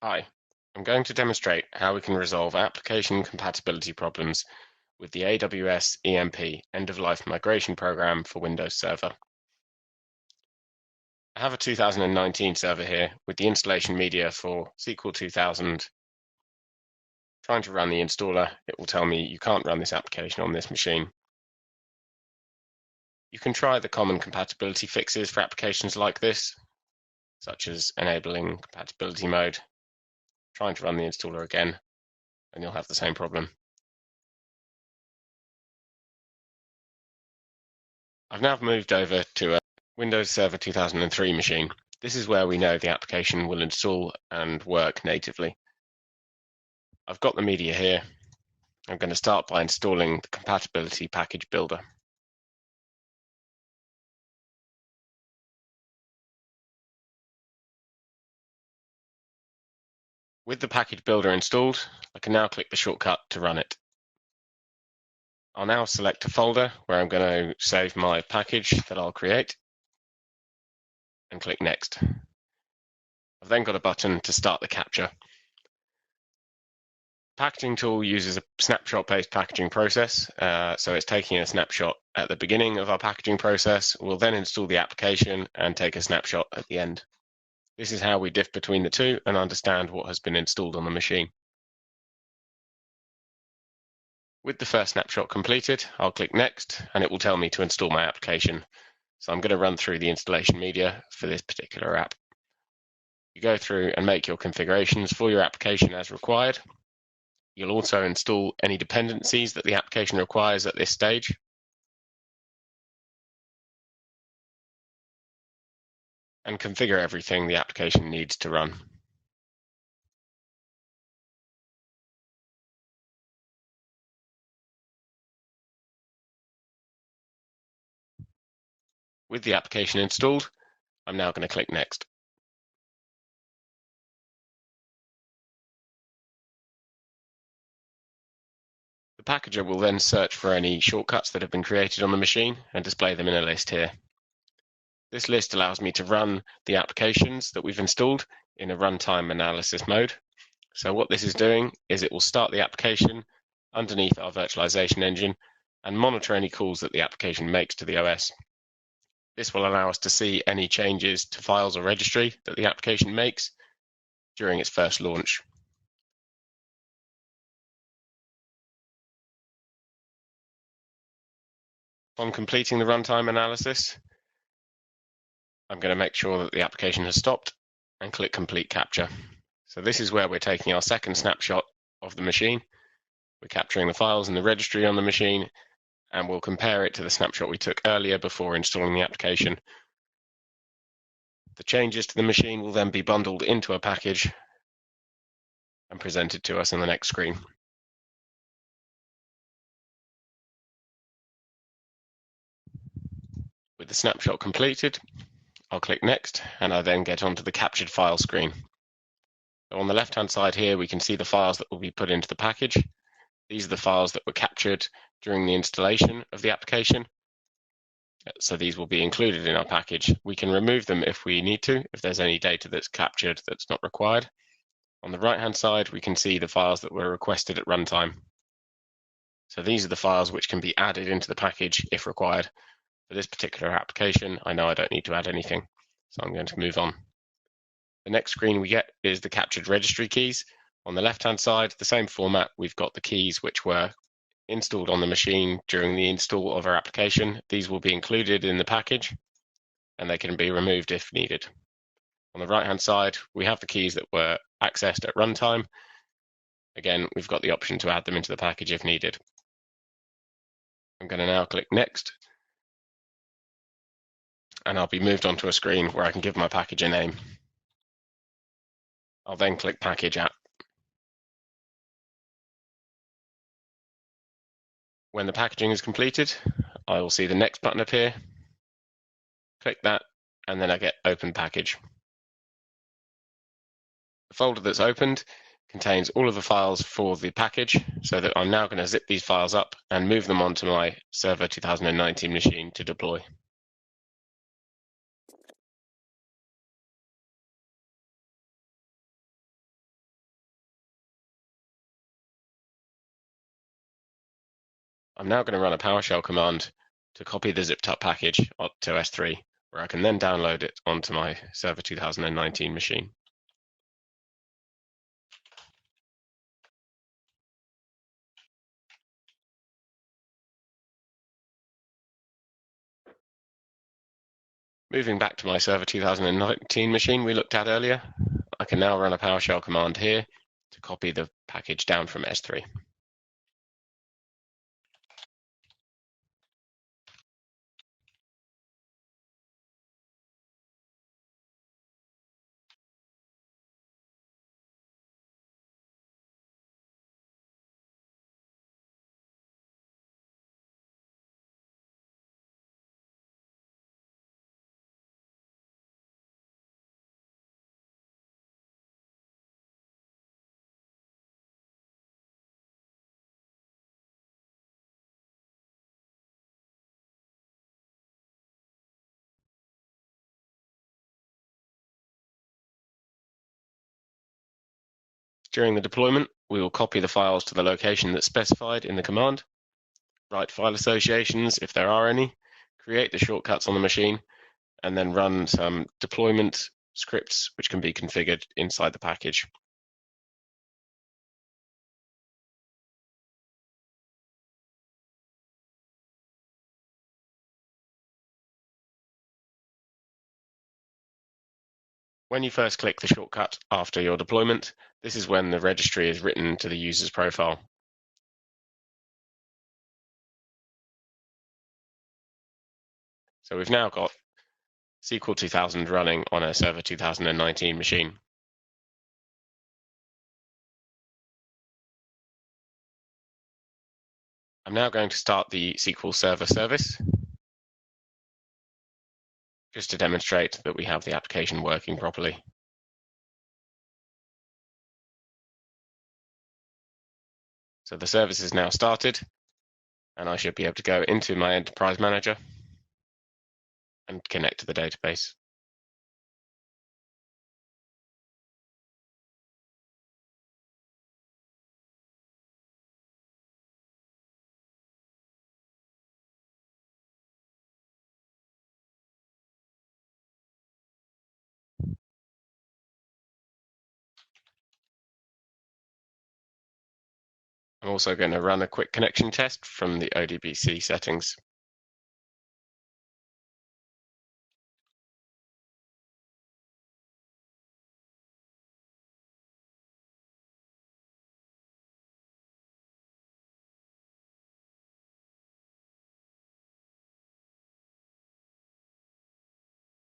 Hi, I'm going to demonstrate how we can resolve application compatibility problems with the AWS EMP end-of-life migration program for Windows Server. I have a 2019 server here with the installation media for SQL 2000. Trying to run the installer, it will tell me you can't run this application on this machine. You can try the common compatibility fixes for applications like this, such as enabling compatibility mode, trying to run the installer again, and you'll have the same problem. I've now moved over to a Windows Server 2003 machine. This is where we know the application will install and work natively. I've got the media here. I'm going to start by installing the compatibility package builder. With the package builder installed, I can now click the shortcut to run it. I'll now select a folder where I'm going to save my package that I'll create and click Next. I've then got a button to start the capture. Packaging tool uses a snapshot-based packaging process, so it's taking a snapshot at the beginning of our packaging process. We'll then install the application and take a snapshot at the end. This is how we diff between the two and understand what has been installed on the machine. With the first snapshot completed, I'll click Next, and it will tell me to install my application. So I'm going to run through the installation media for this particular app. You go through and make your configurations for your application as required. You'll also install any dependencies that the application requires at this stage. And configure everything the application needs to run. With the application installed, I'm now going to click Next. The packager will then search for any shortcuts that have been created on the machine and display them in a list here. This list allows me to run the applications that we've installed in a runtime analysis mode. So what this is doing is it will start the application underneath our virtualization engine and monitor any calls that the application makes to the OS. This will allow us to see any changes to files or registry that the application makes during its first launch. Upon completing the runtime analysis, I'm going to make sure that the application has stopped and click Complete Capture. So this is where we're taking our second snapshot of the machine. We're capturing the files in the registry on the machine, and we'll compare it to the snapshot we took earlier before installing the application. The changes to the machine will then be bundled into a package and presented to us on the next screen. With the snapshot completed, I'll click Next, and I then get onto the captured file screen. So on the left-hand side here, we can see the files that will be put into the package. These are the files that were captured during the installation of the application. So these will be included in our package. We can remove them if we need to, if there's any data that's captured that's not required. On the right-hand side, we can see the files that were requested at runtime. So these are the files which can be added into the package if required. For this particular application, I know I don't need to add anything, so I'm going to move on. The next screen we get is the captured registry keys. On the left-hand side, the same format, we've got the keys which were installed on the machine during the install of our application. These will be included in the package, and they can be removed if needed. On the right-hand side, we have the keys that were accessed at runtime. Again, we've got the option to add them into the package if needed. I'm going to now click Next, and I'll be moved onto a screen where I can give my package a name. I'll then click Package App. When the packaging is completed, I will see the Next button appear. Click that, and then I get Open Package. The folder that's opened contains all of the files for the package, so that I'm now going to zip these files up and move them onto my Server 2019 machine to deploy. I'm now going to run a PowerShell command to copy the zipped up package to S3, where I can then download it onto my Server 2019 machine. Moving back to my Server 2019 machine we looked at earlier, I can now run a PowerShell command here to copy the package down from S3. During the deployment, we will copy the files to the location that's specified in the command, write file associations if there are any, create the shortcuts on the machine, and then run some deployment scripts which can be configured inside the package. When you first click the shortcut after your deployment, this is when the registry is written to the user's profile. So we've now got SQL 2000 running on a Server 2019 machine. I'm now going to start the SQL Server service, just to demonstrate that we have the application working properly. So the service is now started, and I should be able to go into my Enterprise Manager and connect to the database. I'm also going to run a quick connection test from the ODBC settings.